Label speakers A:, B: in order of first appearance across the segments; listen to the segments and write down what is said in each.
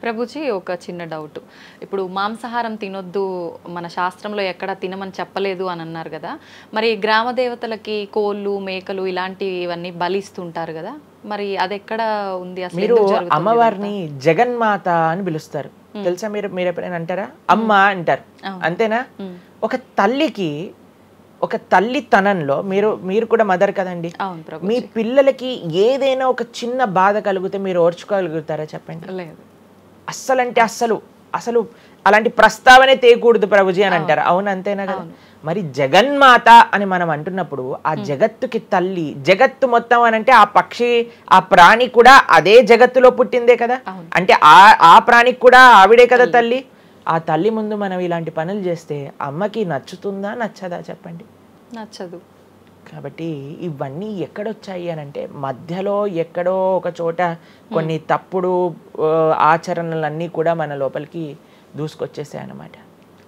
A: ప్రభుజీ ఒక చిన్న డౌట్. ఇప్పుడు మాంసాహారం తినొద్దు, మన శాస్త్రంలో ఎక్కడ తినమని చెప్పలేదు అని అన్నారు కదా. మరి గ్రామ దేవతలకి కోళ్ళు, మేకలు ఇలాంటివన్నీ బలిస్తుంటారు కదా. మరి అది ఎక్కడ ఉంది అసలు?
B: మీరు అమ్మవారిని జగన్మాత అని పిలుస్తారు తెలుసా? మీరు ఎప్పుడైనా అంటారా? అమ్మ అంటారు, అంతేనా? ఒక తల్లికి, ఒక తల్లితనంలో మీరు కూడా మదర్ కదండి. మీ పిల్లలకి ఏదైనా ఒక చిన్న బాధ కలిగితే మీరు ఓర్చుకోగలుగుతారా చెప్పండి?
A: లేదు.
B: అస్సలంటే అసలు అలాంటి ప్రస్తావనే తేయకూడదు ప్రభుజీ అని అంటారు. అవును, అంతేనా కదా? మరి జగన్మాత అని మనం అంటున్నప్పుడు ఆ జగత్తుకి తల్లి, జగత్తు మొత్తం అని అంటే ఆ పక్షి, ఆ ప్రాణి కూడా అదే జగత్తులో పుట్టిందే కదా. అంటే ఆ ప్రాణికి కూడా ఆవిడే కదా తల్లి. ఆ తల్లి ముందు మనం ఇలాంటి పనులు చేస్తే అమ్మకి నచ్చుతుందా నచ్చదా చెప్పండి?
A: నచ్చదు.
B: కాబట్టి ఇవన్నీ ఎక్కడొచ్చాయి అని అంటే మధ్యలో ఎక్కడో ఒక చోట కొన్ని తప్పుడు ఆచరణలన్నీ కూడా మన లోపలికి దూసుకొచ్చేసాయి అన్నమాట.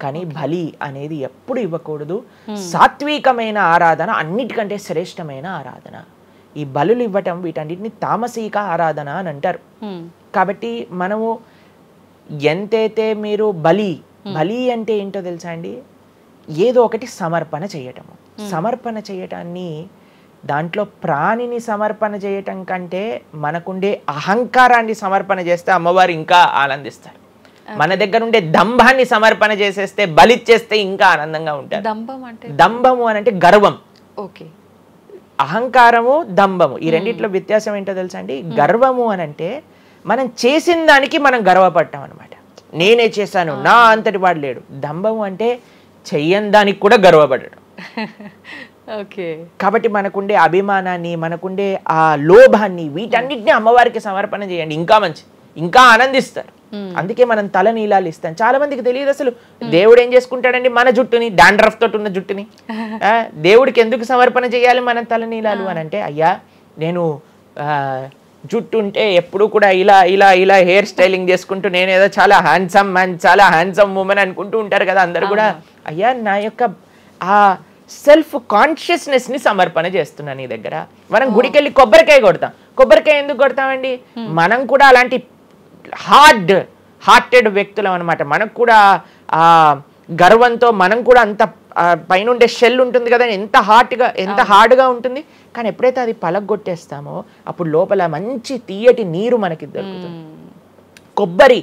B: కానీ బలి అనేది ఎప్పుడు ఇవ్వకూడదు. సాత్వికమైన ఆరాధన అన్నిటికంటే శ్రేష్టమైన ఆరాధన. ఈ బలులు ఇవ్వటం వీటన్నిటిని తామసిక ఆరాధన అని అంటారు. కాబట్టి మనము ఎంతైతే మీరు బలి అంటే ఏంటో తెలుసా అండి? ఏదో ఒకటి సమర్పణ చేయటము. సమర్పణ చేయటాన్ని, దాంట్లో ప్రాణిని సమర్పణ చేయటం కంటే మనకుండే అహంకారాన్ని సమర్పణ చేస్తే అమ్మవారు ఇంకా ఆనందిస్తారు. మన దగ్గర ఉండే దంభాన్ని సమర్పణ చేసేస్తే, బలిచ్చేస్తే ఇంకా ఆనందంగా ఉంటారు. దంభము అని అంటే గర్వం. అహంకారము, దంభము, ఈ రెండిట్లో వ్యత్యాసం ఏంటో తెలుసా అండి? గర్వము అని అంటే మనం చేసిన దానికి మనం గర్వపడటం అనమాట. నేనే చేశాను, నా అంతటి వాడు లేడు. దంభము అంటే చెయ్యని దానికి కూడా గర్వపడడం. కాబట్టి మనకుండే అభిమానాన్ని, మనకుండే ఆ లోభాన్ని, వీటన్నిటిని అమ్మవారికి సమర్పణ చేయండి, ఇంకా మంచి, ఇంకా ఆనందిస్తారు. అందుకే మనం తల నీలాలు ఇస్తాం. చాలా మందికి తెలియదు అసలు దేవుడు ఏం చేసుకుంటాడండి మన జుట్టుని, డాండ్రఫ్ తోటి ఉన్న జుట్టుని. దేవుడికి ఎందుకు సమర్పణ చేయాలి మనం తల నీలాలు అని అంటే, అయ్యా నేను జుట్టు ఉంటే ఎప్పుడు కూడా ఇలా ఇలా ఇలా హెయిర్ స్టైలింగ్ చేసుకుంటూ నేనేదో చాలా హ్యాండ్సమ్ మ్యాన్, చాలా హ్యాండ్సమ్ ఉమెన్ అనుకుంటూ ఉంటారు కదా అందరు కూడా. అయ్యా నా యొక్క ఆ సెల్ఫ్ కాన్షియస్నెస్ ని సమర్పణ చేస్తున్నా నీ దగ్గర. మనం గుడికి వెళ్ళి కొబ్బరికాయ కొడతాం. కొబ్బరికాయ ఎందుకు కొడతామండి? మనం కూడా అలాంటి హార్టెడ్ వ్యక్తులం అనమాట. మనకు కూడా ఆ గర్వంతో మనం కూడా అంత పైనుండే షెల్ ఉంటుంది కదా, ఎంత హార్డ్గా ఉంటుంది. కానీ ఎప్పుడైతే అది పలగొట్టేస్తామో అప్పుడు లోపల మంచి తీయటి నీరు మనకి దొరుకుతుంది. కొబ్బరి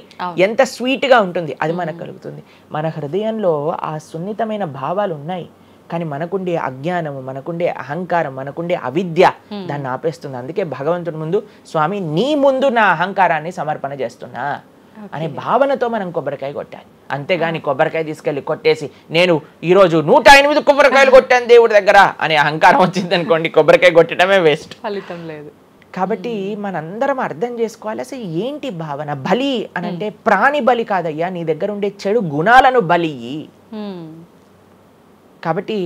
B: ఎంత స్వీట్గా ఉంటుంది, అది మనకు కలుగుతుంది. మన హృదయంలో ఆ సున్నితమైన భావాలు ఉన్నాయి, కానీ మనకుండే అజ్ఞానము, మనకుండే అహంకారం, మనకుండే అవిద్య దాన్ని ఆపేస్తుంది. అందుకే భగవంతుడి ముందు, స్వామి నీ ముందు నా అహంకారాన్ని సమర్పణ చేస్తున్నా అనే భావనతో మనం కొబ్బరికాయ కొట్టాలి. అంతేగాని కొబ్బరికాయ తీసుకెళ్ళి కొట్టేసి నేను ఈరోజు 108 కొబ్బరికాయలు కొట్టాను దేవుడి దగ్గర అనే అహంకారం వచ్చింది అనుకోండి, కొబ్బరికాయ కొట్టడమే వేస్ట్, ఫలితం లేదు. కాబట్టి మనందరం అర్థం చేసుకోవాలి అసలు ఏంటి భావన. బలి అని అంటే ప్రాణి బలి కాదయ్యా, నీ దగ్గర ఉండే చెడు గుణాలను బలి. కాబట్టి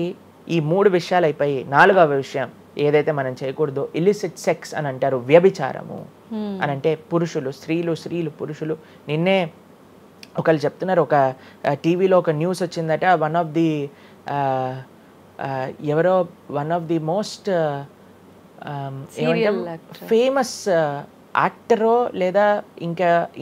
B: ఈ 3 విషయాలు అయిపోయి 4వ విషయం ఏదైతే మనం చేయకూడదో, ఇలిసిట్ సెక్స్ అని అంటారు, వ్యభిచారము అని అంటే పురుషులు స్త్రీలు, స్త్రీలు పురుషులు. నిన్నే ఒకళ్ళు చెప్తున్నారు, ఒక టీవీలో ఒక న్యూస్ వచ్చిందట, one of the most famous యాక్టరో లేదా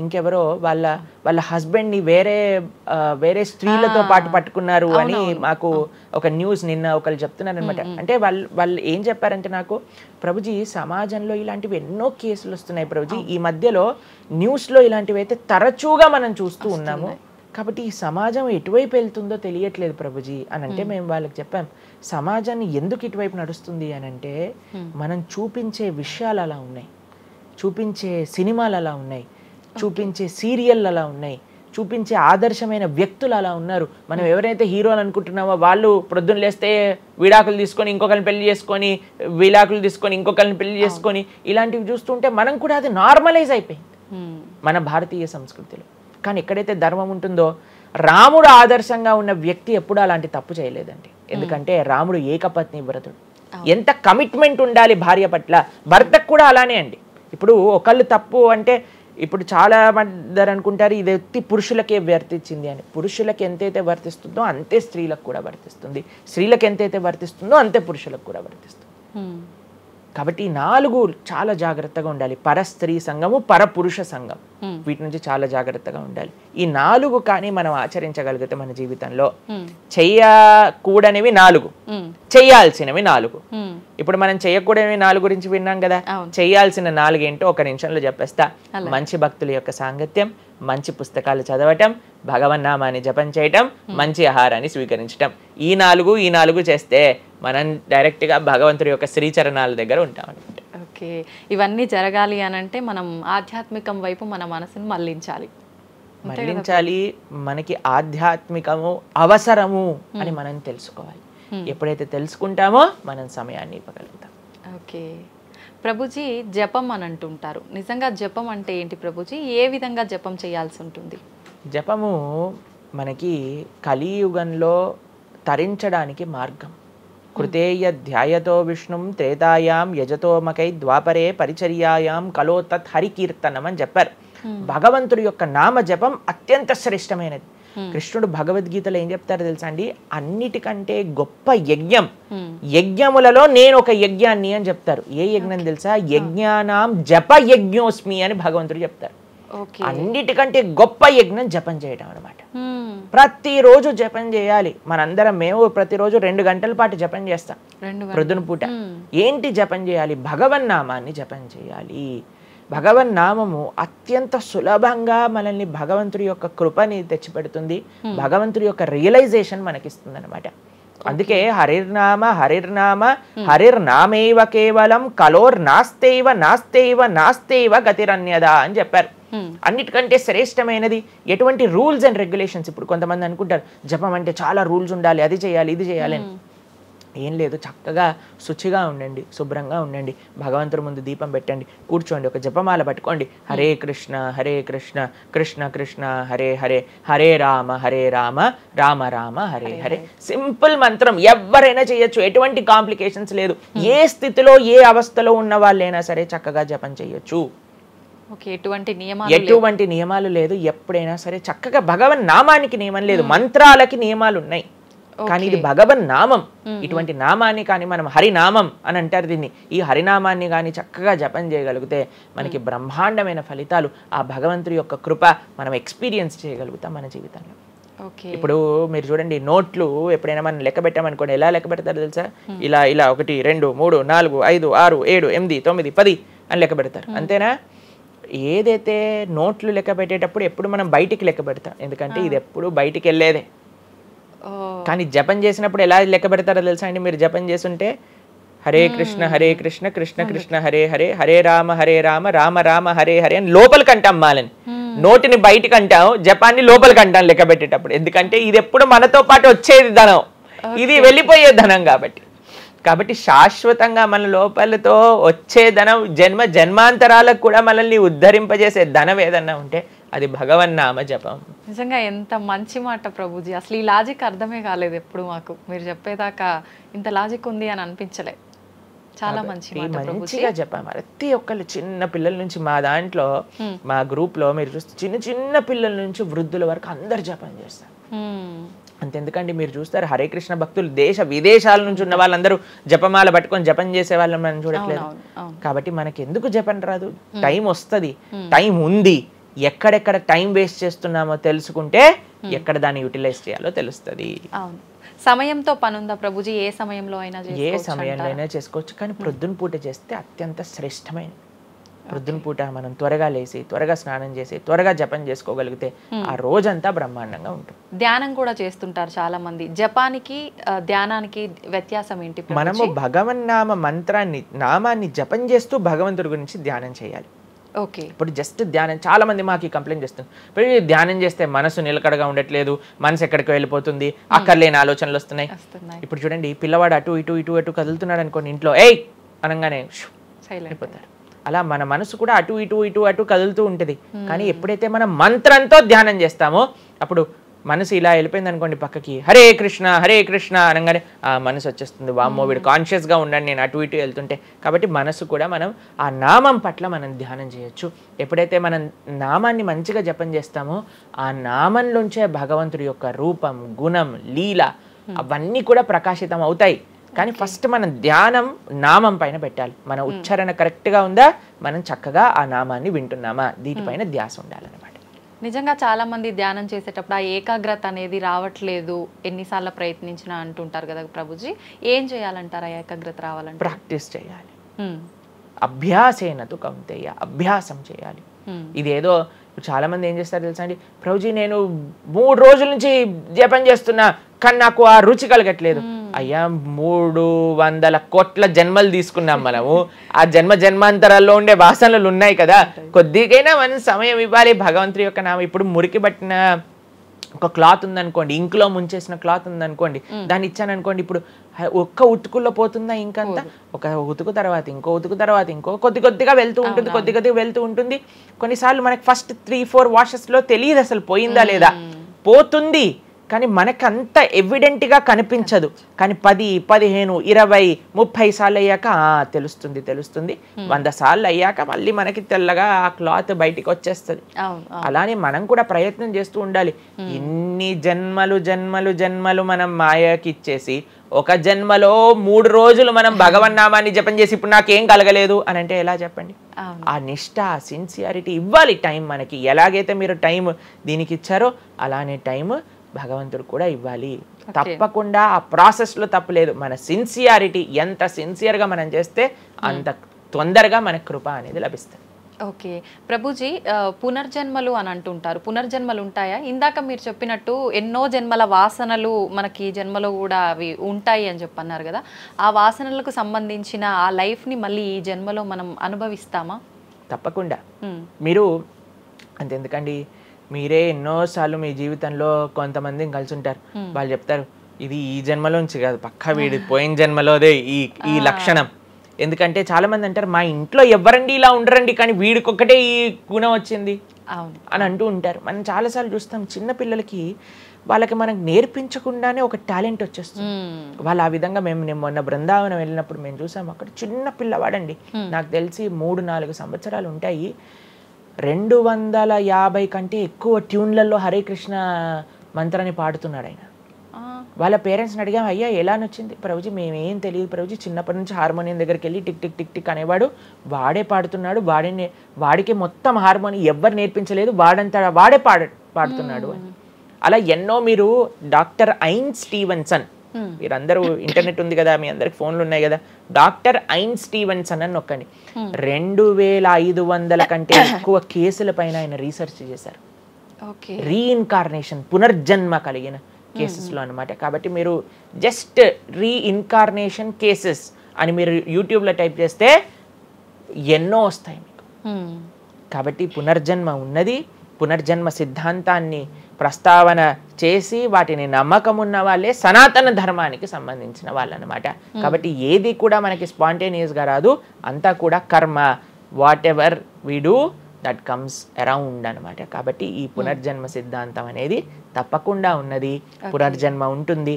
B: ఇంకెవరో వాళ్ళ హస్బెండ్ని వేరే స్త్రీలతో పాటు పట్టుకున్నారు అని మాకు ఒక న్యూస్ నిన్న ఒకళ్ళు చెప్తున్నారు అనమాట. అంటే వాళ్ళు ఏం చెప్పారంటే నాకు, ప్రభుజీ సమాజంలో ఇలాంటివి ఎన్నో కేసులు వస్తున్నాయి ప్రభుజీ, ఈ మధ్యలో న్యూస్లో ఇలాంటివి అయితే తరచుగా మనం చూస్తూ ఉన్నాము. కాబట్టి ఈ సమాజం ఎటువైపు వెళ్తుందో తెలియట్లేదు ప్రభుజీ అని అంటే మేము వాళ్ళకి చెప్పాం, సమాజాన్ని ఎందుకు ఇటువైపు నడుస్తుంది అని అంటే మనం చూపించే విషయాలు అలా ఉన్నాయి, చూపించే సినిమాలు అలా ఉన్నాయి, చూపించే సీరియల్ అలా ఉన్నాయి, చూపించే ఆదర్శమైన వ్యక్తులు అలా ఉన్నారు. మనం ఎవరైతే హీరోలు అనుకుంటున్నామో వాళ్ళు ప్రొద్దున లేస్తే విడాకులు తీసుకొని ఇంకొకరిని పెళ్లి చేసుకొని, విడాకులు తీసుకొని ఇంకొకరిని పెళ్లి చేసుకొని, ఇలాంటివి చూస్తుంటే మనం కూడా అది నార్మలైజ్ అయిపోయింది మన భారతీయ సంస్కృతిలో. కానీ ఎక్కడైతే ధర్మం ఉంటుందో, రాముడు ఆదర్శంగా ఉన్న వ్యక్తి ఎప్పుడు అలాంటి తప్పు చేయలేదండి. ఎందుకంటే రాముడు ఏకపత్ని వ్రతుడు. ఎంత కమిట్మెంట్ ఉండాలి భార్య పట్ల, భర్తకు కూడా అలానే అండి. ఇప్పుడు ఒకళ్ళు తప్పు అంటే, ఇప్పుడు చాలా మంది అనుకుంటారు ఇది ఎత్తి పురుషులకే వర్తించింది అని. పురుషులకు ఎంతైతే వర్తిస్తుందో అంతే స్త్రీలకు కూడా వర్తిస్తుంది, స్త్రీలకు ఎంతైతే వర్తిస్తుందో అంతే పురుషులకు కూడా వర్తిస్తుంది. కాబట్టి ఈ 4 చాలా జాగ్రత్తగా ఉండాలి. పరస్త్రీ సంఘము, పరపురుష సంఘం, వీటి నుంచి చాలా జాగ్రత్తగా ఉండాలి. ఈ 4 కానీ మనం ఆచరించగలిగితే మన జీవితంలో చెయ్యకూడనివి 4, చెయ్యాల్సినవి 4. ఇప్పుడు మనం చెయ్యకూడనివి 4 గురించి విన్నాం కదా. చెయ్యాల్సిన 4 ఏంటో ఒక నిమిషంలో చెప్పేస్తా. మంచి భక్తుల యొక్క సాంగత్యం, మంచి పుస్తకాలు చదవటం, భగవన్నామాన్ని జపం చేయటం, మంచి ఆహారాన్ని స్వీకరించటం. ఈ 4 చేస్తే మనం డైరెక్ట్గా భగవంతుడి యొక్క శ్రీచరణాల దగ్గర ఉంటాం అనమాట.
A: ఓకే, ఇవన్నీ జరగాలి అని అంటే మనం ఆధ్యాత్మికం వైపు మన మనసును మళ్ళించాలి.
B: మనకి ఆధ్యాత్మికము అవసరము అని మనం తెలుసుకోవాలి. ఎప్పుడైతే తెలుసుకుంటామో మనం సమయాన్ని ఇవ్వగలుగుతాం.
A: ఓకే ప్రభుజీ, జపం అని అంటుంటారు. నిజంగా జపం అంటే ఏంటి ప్రభుజీ? ఏ విధంగా జపం చేయాల్సి ఉంటుంది?
B: జపము మనకి కలియుగంలో తరించడానికి మార్గం. కృతేయ ధ్యాయతో విష్ణుం త్రేతాయాం యజతోమకై ద్వాపరే పరిచర్యాయాం కలో తత్ హరికీర్తనం అని చెప్పారు. భగవంతుడి యొక్క నామ జపం అత్యంత శ్రేష్టమైనది. కృష్ణుడు భగవద్గీతలో ఏం చెప్తారో తెలుసా అండి? అన్నిటికంటే గొప్ప యజ్ఞం, యజ్ఞములలో నేను ఒక యజ్ఞాన్ని అని చెప్తారు. ఏ యజ్ఞం తెలుసా? యజ్ఞానాం జప యజ్ఞోస్మి అని భగవంతుడు చెప్తారు. అన్నిటికంటే గొప్ప యజ్ఞం జపం చేయడం అనమాట. ప్రతిరోజు జపం చేయాలి. మేము ప్రతిరోజు 2 గంటల పాటు జపం చేస్తాం ప్రొద్దున పూట. ఏంటి జపం చేయాలి? భగవన్నామాన్ని జపం చేయాలి. భగవన్నామము అత్యంత సులభంగా మనల్ని భగవంతుడి యొక్క కృపని తెచ్చిపెడుతుంది. భగవంతుడి యొక్క రియలైజేషన్ మనకిస్తుంది అనమాట. అందుకే హరిర్నామ హరిర్నామ హరిర్నామేవ కేవలం కలోర్నాస్తేవ గతిరన్యద అని చెప్పారు. అన్నిటికంటే శ్రేష్టమైనది ఎటువంటి రూల్స్ అండ్ రెగ్యులేషన్స్. ఇప్పుడు కొంతమంది అనుకుంటారు జపం అంటే చాలా రూల్స్ ఉండాలి, అది చేయాలి, ఇది చేయాలి అని. ఏం లేదు, చక్కగా శుచిగా ఉండండి, శుభ్రంగా ఉండండి, భగవంతుడి ముందు దీపం పెట్టండి, కూర్చోండి, ఒక జపమాల పట్టుకోండి. హరే కృష్ణ కృష్ణ కృష్ణ హరే హరే, హరే రామ రామ రామ హరే హరే. సింపుల్ మంత్రం, ఎవరైనా చేయొచ్చు, ఎటువంటి కాంప్లికేషన్స్ లేదు. ఏ స్థితిలో ఏ అవస్థలో ఉన్న వాళ్ళైనా సరే చక్కగా జపం చేయొచ్చు. ఎటువంటి నియమాలు లేదు. ఎప్పుడైనా సరే చక్కగా భగవన్ నామానికి నియమం లేదు, మంత్రాలకి నియమాలు ఉన్నాయి, కానీ ఇది భగవన్ నామం. ఇటువంటి నామాన్ని కానీ మనం హరినామం అని అంటారు దీన్ని. ఈ హరినామాన్ని కానీ చక్కగా జపం చేయగలిగితే మనకి బ్రహ్మాండమైన ఫలితాలు, ఆ భగవంతుడి యొక్క కృప మనం ఎక్స్పీరియన్స్ చేయగలుగుతాం మన జీవితంలో. ఇప్పుడు మీరు చూడండి, నోట్లు ఎప్పుడైనా మనం లెక్క పెట్టామనుకోండి, ఎలా లెక్క పెడతారు తెలుసా? ఇలా 1 2 3 4 5 6 7 8 9 10 అని లెక్క పెడతారు, అంతేనా? ఏదైతే నోట్లు లెక్క పెట్టేటప్పుడు ఎప్పుడు మనం బయటికి లెక్క పెడతాం, ఎందుకంటే ఇది ఎప్పుడు బయటికి వెళ్ళేదే. కానీ జపం చేసినప్పుడు ఎలా లెక్క పెడతారో తెలుసా అండి? మీరు జపం చేస్తుంటే హరే కృష్ణ కృష్ణ కృష్ణ హరే హరే, హరే రామ రామ రామ హరే హరే అని లోపలికి అంటాం మాలని. నోటిని బయటికి అంటాం, జపాన్ని లోపలికి అంటాం లెక్క పెట్టేటప్పుడు. ఎందుకంటే ఇది ఎప్పుడు మనతో పాటు వచ్చేది ధనం, ఇది వెళ్ళిపోయే ధనం. కాబట్టి శాశ్వతంగా మన లోపలతో వచ్చే ధనం, జన్మాంతరాలకు కూడా మనల్ని ఉద్ధరింపజేసే ధనం ఏదన్నా ఉంటే అది భగవన్నామ జపం.
A: నిజంగా ఎంత మంచి మాట ప్రభుజీ. అసలు ఈ లాజిక్ అర్థమే కాలేదు ఎప్పుడు మాకు. మీరు చెప్పేదాకా ఇంత లాజిక్ ఉంది అని అనిపించలే. చాలా మంచి మాట ప్రభుజీ.
B: మంచిగా చెప్పాం. ప్రతి ఒక్కళ్ళు చిన్న పిల్లల నుంచి, మా దాంట్లో మా గ్రూప్ లో మీరు చూస్తే చిన్న పిల్లల నుంచి వృద్ధుల వరకు అందరు జపం చేస్తారు. అంతెందుకండి, మీరు చూస్తారు హరే కృష్ణ భక్తులు దేశ విదేశాల నుంచి ఉన్న వాళ్ళందరూ జపమాల పట్టుకొని జపం చేసే వాళ్ళని మనం చూడట్లేదు. కాబట్టి మనకి ఎందుకు జపం రాదు? టైం వస్తుంది, టైం ఉంది. ఎక్కడెక్కడ టైం వేస్ట్ చేస్తున్నామో తెలుసుకుంటే ఎక్కడ దాన్ని యూటిలైజ్ చేయాలో తెలుస్తుంది.
A: సమయంతో పనుందా ప్రభుజీ? ఏ సమయంలో అయినా
B: ఏ సమయంలో అయినా చేసుకోవచ్చు, కానీ ప్రొద్దున పూట చేస్తే అత్యంత శ్రేష్టమైన. ప్రొద్దున పూట మనం త్వరగా లేసి, త్వరగా స్నానం చేసి, త్వరగా జపం చేసుకోగలిగితే ఆ రోజంతా బ్రహ్మాండంగా ఉంటుంది.
A: ధ్యానం కూడా చేస్తుంటారు చాలా మంది. జపానికి ధ్యానానికి వ్యత్యాసం ఏంటి?
B: మనము భగవన్నామ మంత్రాన్ని, నామాన్ని జపం చేస్తూ భగవంతుడి గురించి ధ్యానం చేయాలి.
A: ఓకే,
B: ఇప్పుడు జస్ట్ ధ్యానం, చాలా మంది మాకు కంప్లైంట్ చేస్తుంది, ఇప్పుడు ధ్యానం చేస్తే మనసు నిలకడగా ఉండట్లేదు, మనసు ఎక్కడికి వెళ్ళిపోతుంది, అక్కర్లేని ఆలోచనలు వస్తున్నాయి. ఇప్పుడు చూడండి, పిల్లవాడు అటు ఇటు ఇటు అటు కదులుతున్నాడు అనుకోండి, ఇంట్లో ఏయ్ అనగానే అయిపోతారు. అలా మన మనసు కూడా అటు ఇటు ఇటు అటు కదులుతూ ఉంటుంది. కానీ ఎప్పుడైతే మనం మంత్రంతో ధ్యానం చేస్తామో అప్పుడు మనసు ఇలా వెళ్ళిపోయింది అనుకోండి పక్కకి, హరే కృష్ణ అనగానే ఆ మనసు వచ్చేస్తుంది, వామ్మో వీడు కాన్షియస్గా ఉండండి నేను అటు ఇటు వెళ్తుంటే. కాబట్టి మనసు కూడా మనం ఆ నామం పట్ల మనం ధ్యానం చేయొచ్చు. ఎప్పుడైతే మనం నామాన్ని మంచిగా జపం చేస్తామో ఆ నామంలోంచే భగవంతుడి యొక్క రూపం, గుణం, లీల అవన్నీ కూడా ప్రకాశితం అవుతాయి. కానీ ఫస్ట్ మనం ధ్యానం నామం పైన పెట్టాలి. మన ఉచ్చారణ కరెక్ట్గా ఉందా, మనం చక్కగా ఆ నామాన్ని వింటున్నామా, దీనిపైన ధ్యాస ఉండాలన్నమాట.
A: నిజంగా చాలా మంది ధ్యానం చేసేటప్పుడు ఆ ఏకాగ్రత అనేది రావట్లేదు, ఎన్నిసార్లు ప్రయత్నించినా అంటుంటారు కదా ప్రభుజీ, ఏం చేయాలంటారు ఆ ఏకాగ్రత రావాలంటే?
B: ప్రాక్టీస్ చేయాలి. అభ్యాసేనతు కౌంతేయ, అభ్యాసం చేయాలి. ఇదేదో చాలా మంది ఏం చేస్తారు తెలుసా అండి, ప్రభుజీ నేను 3 రోజుల నుంచి జపం చేస్తున్నా కానీ నాకు ఆ రుచి కలగట్లేదు. అయ్యా 300 కోట్ల జన్మలు తీసుకున్నాం మనము, ఆ జన్మాంతరాల్లో ఉండే వాసనలు ఉన్నాయి కదా, కొద్దిగైనా మనం సమయం ఇవ్వాలి భగవంతుడి యొక్క నామం. ఇప్పుడు మురికి పట్టిన ఒక క్లాత్ ఉందనుకోండి, ఇంకులో ముంచేసిన క్లాత్ ఉందనుకోండి, దాన్ని ఇచ్చాను అనుకోండి, ఇప్పుడు ఒక్క ఉతుకుల్లో పోతుందా ఇంకంతా? ఒక ఉతుకు తర్వాత ఇంకో ఉతుకు తర్వాత ఇంకో కొద్దిగా వెళ్తూ ఉంటుంది, కొద్దిగా వెళ్తూ ఉంటుంది. కొన్నిసార్లు మనకి ఫస్ట్ 3-4 వాషెస్లో తెలియదు అసలు పోయిందా లేదా, పోతుంది కానీ మనకు అంత ఎవిడెంట్గా కనిపించదు. కానీ 10, 15, 20, 30 సార్లు అయ్యాక తెలుస్తుంది. 100 సార్లు అయ్యాక మళ్ళీ మనకి తెల్లగా ఆ క్లాత్ బయటికి వచ్చేస్తుంది. అలానే మనం కూడా ప్రయత్నం చేస్తూ ఉండాలి. ఇన్ని జన్మలు మనం మాయకి ఇచ్చేసి ఒక జన్మలో 3 రోజులు మనం భగవన్నామాన్ని జపం చేసి ఇప్పుడు నాకేం కలగలేదు అని అంటే ఎలా చెప్పండి? ఆ నిష్ఠ, ఆ సిన్సియారిటీ ఇవ్వాలి టైం మనకి. ఎలాగైతే మీరు టైం దీనికి ఇచ్చారో అలానే టైం భగవంతుడు కూడా ఇవ్వాలి. తప్పకుండా ఆ ప్రాసెస్లో తప్పులేదు. మన సిన్సియారిటీ ఎంత సిన్సియర్గా మనం చేస్తే అంత తొందరగా మనకు కృప అనేది లభిస్తుంది.
A: ఓకే ప్రభుజీ, పునర్జన్మలు అని అంటుంటారు, పునర్జన్మలు ఉంటాయా? ఇందాక మీరు చెప్పినట్టు ఎన్నో జన్మల వాసనలు మనకి ఈ జన్మలో కూడా అవి ఉంటాయి అని చెప్పన్నారు కదా, ఆ వాసనలకు సంబంధించిన ఆ లైఫ్ని మళ్ళీ ఈ జన్మలో మనం అనుభవిస్తామా?
B: తప్పకుండా. మీరు అంతెందుకండి, మీరే ఎన్నోసార్లు మీ జీవితంలో కొంతమందిని కలిసి ఉంటారు, వాళ్ళు చెప్తారు ఇది ఈ జన్మలోంచి కాదు, పక్కా వీడి పోయిన జన్మలోదే ఈ లక్షణం. ఎందుకంటే చాలా మంది అంటారు మా ఇంట్లో ఎవరండి ఇలా ఉండరండి కానీ వీడికొక్కటే ఈ గుణం వచ్చింది అని అంటూ ఉంటారు. మనం చాలాసార్లు చూస్తాం చిన్న పిల్లలకి వాళ్ళకి మనకు నేర్పించకుండానే ఒక టాలెంట్ వచ్చేస్తుంది. వాళ్ళు ఆ విధంగా నేను మొన్న బృందావనం వెళ్ళినప్పుడు మేము చూసాం, అక్కడ చిన్న పిల్లవాడండి, నాకు తెలిసి 3-4 సంవత్సరాలు ఉంటాయి, 250 కంటే ఎక్కువ ట్యూన్లలో హరే కృష్ణ మంత్రాన్ని పాడుతున్నాడు ఆయన. వాళ్ళ పేరెంట్స్ని అడిగాం, అయ్యా ఎలా నచ్చింది? ప్రభుజీ మేమేం తెలియదు ప్రభుజీ, చిన్నప్పటి నుంచి హార్మోనియం దగ్గరికి వెళ్ళి టిక్ టిక్ టిక్ టిక్ అనేవాడు, వాడే పాడుతున్నాడు, వాడికి మొత్తం హార్మోనియం ఎవ్వరు నేర్పించలేదు, వాడే పాడుతున్నాడు అని. అలా ఎన్నో. మీరు డాక్టర్ ఐన్ స్టీవెన్సన్, మీరందరూ ఇంటర్నెట్ ఉంది కదా, మీ అందరికి ఫోన్లు ఉన్నాయి కదా, డాక్టర్ ఐన్ స్టీవెన్సన్ అని నొక్కండి. 2500 కంటే ఎక్కువ కేసుల పైన ఆయన రీసెర్చ్ చేశారు. రీఇన్కార్నేషన్, పునర్జన్మ కలిగిన కేసెస్లో అనమాట. కాబట్టి మీరు జస్ట్ రీఇన్కార్నేషన్ కేసెస్ అని మీరు యూట్యూబ్లో టైప్ చేస్తే ఎన్నో వస్తాయి మీకు. కాబట్టి పునర్జన్మ ఉన్నది. పునర్జన్మ సిద్ధాంతాన్ని ప్రస్తావన చేసి వాటిని నమ్మకం ఉన్న వాళ్ళే సనాతన ధర్మానికి సంబంధించిన వాళ్ళు అనమాట. కాబట్టి ఏది కూడా మనకి స్పాంటేనియస్గా రాదు, అంతా కూడా కర్మ, what ever we do that comes around అనమాట. కాబట్టి ఈ పునర్జన్మ సిద్ధాంతం అనేది తప్పకుండా ఉన్నది. పునర్జన్మ ఉంటుంది,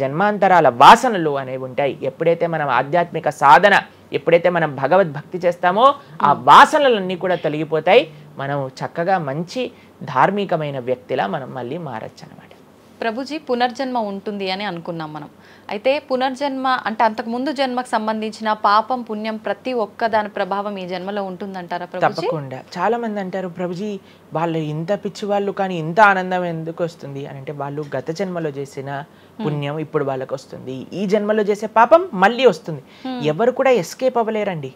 B: జన్మాంతరాల వాసనలు అనేవి ఉంటాయి. ఎప్పుడైతే మనం ఆధ్యాత్మిక సాధన, ఎప్పుడైతే మనం భగవద్భక్తి చేస్తామో ఆ వాసనలన్నీ కూడా తొలగిపోతాయి. మనం చక్కగా మంచి ధార్మికమైన వ్యక్తిలా మనం మళ్ళీ మారచ్చు అనమాట.
A: ప్రభుజీ, పునర్జన్మ ఉంటుంది అని అనుకున్నాం మనం. అయితే పునర్జన్మ అంటే అంతకుముందు జన్మకు సంబంధించిన పాపం పుణ్యం ప్రతి ఒక్క దాని ప్రభావం ఈ జన్మలో ఉంటుందంటారా ప్రభుజీ?
B: తప్పకుండా. చాలా మంది అంటారు ప్రభుజీ వాళ్ళు ఇంత పిచ్చి వాళ్ళు కానీ ఇంత ఆనందం ఎందుకు వస్తుంది అని అంటే, వాళ్ళు గత జన్మలో చేసిన పుణ్యం ఇప్పుడు వాళ్ళకి వస్తుంది, ఈ జన్మలో చేసే పాపం మళ్ళీ వస్తుంది. ఎవరు కూడా ఎస్కేప్ అవ్వలేరండి.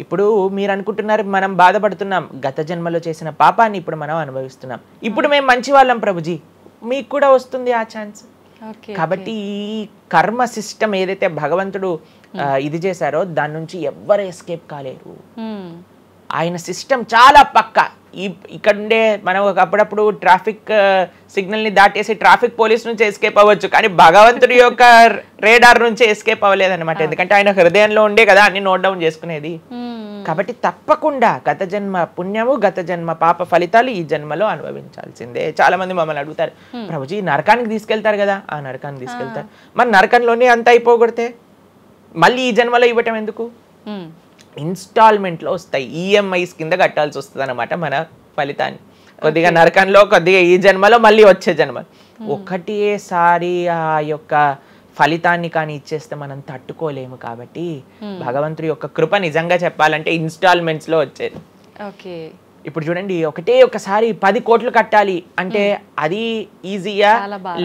B: ఇప్పుడు మీరు అనుకుంటున్నారు మనం బాధపడుతున్నాం, గత జన్మలో చేసిన పాపాన్ని ఇప్పుడు మనం అనుభవిస్తున్నాం, ఇప్పుడు మేము మంచి వాళ్ళం ప్రభుజీ, మీకు కూడా వస్తుంది ఆ ఛాన్స్. కాబట్టి ఈ కర్మ సిస్టమ్ ఏదైతే భగవంతుడు ఇది చేశారో దాని నుంచి ఎవ్వరు ఎస్కేప్ కాలేరు. ఆయన సిస్టమ్ చాలా పక్కా. ఇక్కడ ఉండే మనం అప్పుడప్పుడు ట్రాఫిక్ సిగ్నల్ని దాటేసి ట్రాఫిక్ పోలీస్ నుంచి ఎస్కేప్ అవ్వచ్చు, కానీ భగవంతుడి యొక్క రేడార్ నుంచి ఎస్కేప్ అవ్వలేదన్నమాట. ఎందుకంటే ఆయన హృదయంలో ఉండే కదా అన్ని నోట్ డౌన్ చేసుకునేది. కాబట్టి తప్పకుండా గత జన్మ పుణ్యము, గత జన్మ పాప ఫలితాలు ఈ జన్మలో అనుభవించాల్సిందే. చాలా మంది మమ్మల్ని అడుగుతారు, ప్రభుజీ నరకానికి తీసుకెళ్తారు కదా, ఆ నరకానికి తీసుకెళ్తారు, మరి నరకంలోనే అంత అయిపోగొడితే మళ్ళీ ఈ జన్మలో ఇవ్వటం ఎందుకు? ఇన్స్టాల్మెంట్లో వస్తాయి, ఈఎంఐస్ కింద కట్టాల్సి వస్తుంది అనమాట మన ఫలితాన్ని. కొద్దిగా నరకంలో, కొద్దిగా ఈ జన్మలో, మళ్ళీ వచ్చే జన్మ. ఒకటేసారి ఆ యొక్క ఫలితాన్ని కానీ ఇచ్చేస్తే మనం తట్టుకోలేము. కాబట్టి భగవంతుడి యొక్క కృప నిజంగా చెప్పాలంటే ఇన్స్టాల్మెంట్స్ లో వచ్చేది.
A: ఓకే.
B: ఇప్పుడు చూడండి, ఒకసారి 10 కోట్లు కట్టాలి అంటే అది ఈజీయా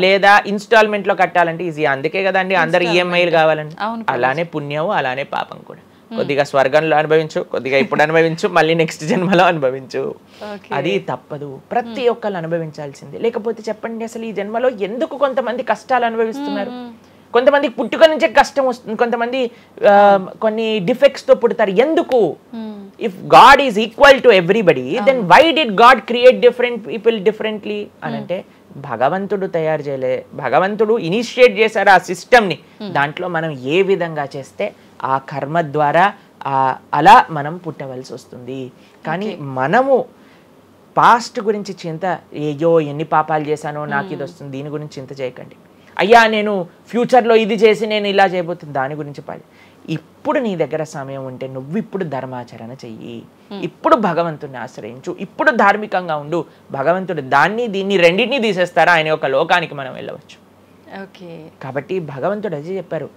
B: లేదా ఇన్స్టాల్మెంట్ లో కట్టాలంటే ఈజీయా? అందుకే కదండి అందరు ఈఎంఐలు కావాలండి. అలానే పుణ్యం, అలానే పాపం కూడా. కొద్దిగా స్వర్గంలో అనుభవించు, కొద్దిగా ఇప్పుడు అనుభవించు, మళ్ళీ నెక్స్ట్ జన్మలో అనుభవించు. అది తప్పదు, ప్రతి ఒక్కళ్ళు అనుభవించాల్సిందే. లేకపోతే చెప్పండి, అసలు ఈ జన్మలో ఎందుకు కొంతమంది కష్టాలు అనుభవిస్తున్నారు? కొంతమందికి పుట్టుక నుంచే కష్టం వస్తుంది, కొంతమంది కొన్ని డిఫెక్ట్స్ తో పుడతారు. ఎందుకు? If God is equal to everybody, then why did God create different people differently అని అంటే భగవంతుడు తయారు చేయలే, భగవంతుడు ఇనిషియేట్ చేశారు ఆ సిస్టమ్ని. దాంట్లో మనం ఏ విధంగా చేస్తే ఆ కర్మ ద్వారా అలా మనం పుట్టవలసి వస్తుంది. కానీ మనము పాస్ట్ గురించి చింత, అయ్యో ఎన్ని పాపాలు చేశానో నాకు ఇది వస్తుంది, దీని గురించి చింత చేయకండి. అయ్యా నేను ఫ్యూచర్లో ఇది చేసి నేను ఇలా చేయబోతుంది, దాని గురించి ఇప్పుడు నీ దగ్గర సమయం ఉంటే నువ్వు ఇప్పుడు ధర్మాచరణ చెయ్యి, ఇప్పుడు భగవంతుడిని ఆశ్రయించు, ఇప్పుడు ధార్మికంగా ఉండు. భగవంతుడు దీన్ని రెండింటినీ తీసేస్తారా, ఆయన యొక్క లోకానికి మనం వెళ్ళవచ్చు. కాబట్టి భగవంతుడు అదే చెప్పారు,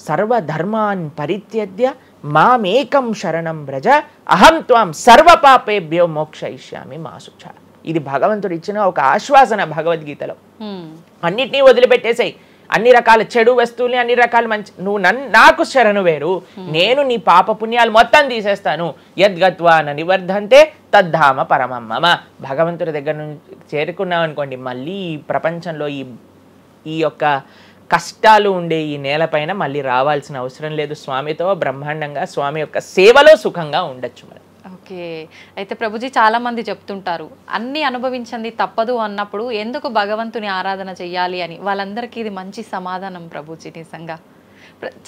B: సర్వధర్మాన్ పరిత్యజ్య మామేకం శరణం వ్రజ అహం త్వాం సర్వ పాపేభ్యో మోక్షయిష్యామి మా శుచ. ఇది భగవంతుడు ఇచ్చిన ఒక ఆశ్వాసన భగవద్గీతలో. అన్నిటినీ వదిలిపెట్టేసాయి, అన్ని రకాల చెడు వస్తువుల్ని, అన్ని రకాల మంచి, నువ్వు నాకు శరణు వేరు, నేను నీ పాప పుణ్యాలు మొత్తం తీసేస్తాను. యద్గత్వా నివర్ధంతే తద్ధామ పరమం మమ. భగవంతుడి దగ్గర నుంచి చేరుకున్నాం అనుకోండి, మళ్ళీ ఈ ప్రపంచంలో ఈ యొక్క కష్టాలు ఉండే ఈ నేలపైన మళ్ళీ రావాల్సిన అవసరం లేదు. స్వామితో బ్రహ్మాండంగా స్వామి యొక్క సేవలో సుఖంగా ఉండొచ్చు మనం.
A: ఓకే. అయితే ప్రభుజీ చాలా మంది చెప్తుంటారు, అన్ని అనుభవించండి తప్పదు అన్నప్పుడు ఎందుకు భగవంతుని ఆరాధన చెయ్యాలి అని. వాళ్ళందరికీ ఇది మంచి సమాధానం ప్రభుజీ. నిజంగా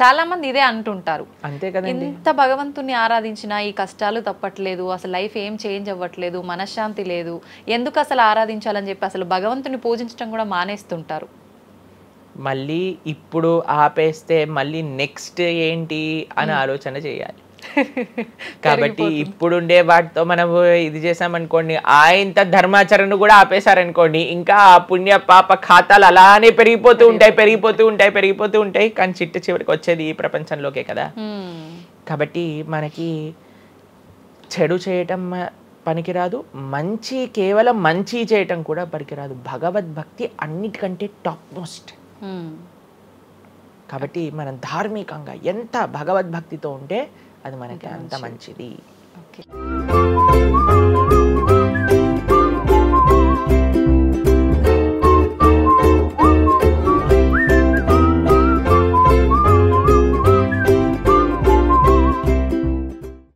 A: చాలా మంది ఇదే అంటుంటారు,
B: అంతే కదండి,
A: ఎంత భగవంతుని ఆరాధించినా ఈ కష్టాలు తప్పట్లేదు, అసలు లైఫ్ ఏం చేంజ్ అవ్వట్లేదు, మనశ్శాంతి లేదు, ఎందుకు అసలు ఆరాధించాలని చెప్పి అసలు భగవంతుని పూజించడం కూడా మానేస్తుంటారు.
B: మళ్ళీ ఇప్పుడు ఆపేస్తే మళ్ళీ నెక్స్ట్ ఏంటి అని ఆలోచన చేయాలి. కాబట్టి ఇప్పుడుండే వాటితో మనం ఇది చేసామనుకోండి, ఇంత ధర్మాచరణ కూడా ఆపేశారనుకోండి, ఇంకా ఆ పుణ్య పాప ఖాతాలు అలానే పెరిగిపోతూ ఉంటాయి. కానీ చివరికి వచ్చేది ఈ ప్రపంచంలోకే కదా. కాబట్టి మనకి చెడు చేయటం పనికిరాదు, కేవలం మంచి చేయటం కూడా పనికిరాదు. భగవద్భక్తి అన్నిటికంటే టాప్ మోస్ట్. కాబట్టి మనం ధార్మికంగా ఎంత భగవద్భక్తితో ఉంటే అది మనకి అంత మంచిది.
A: ఓకే.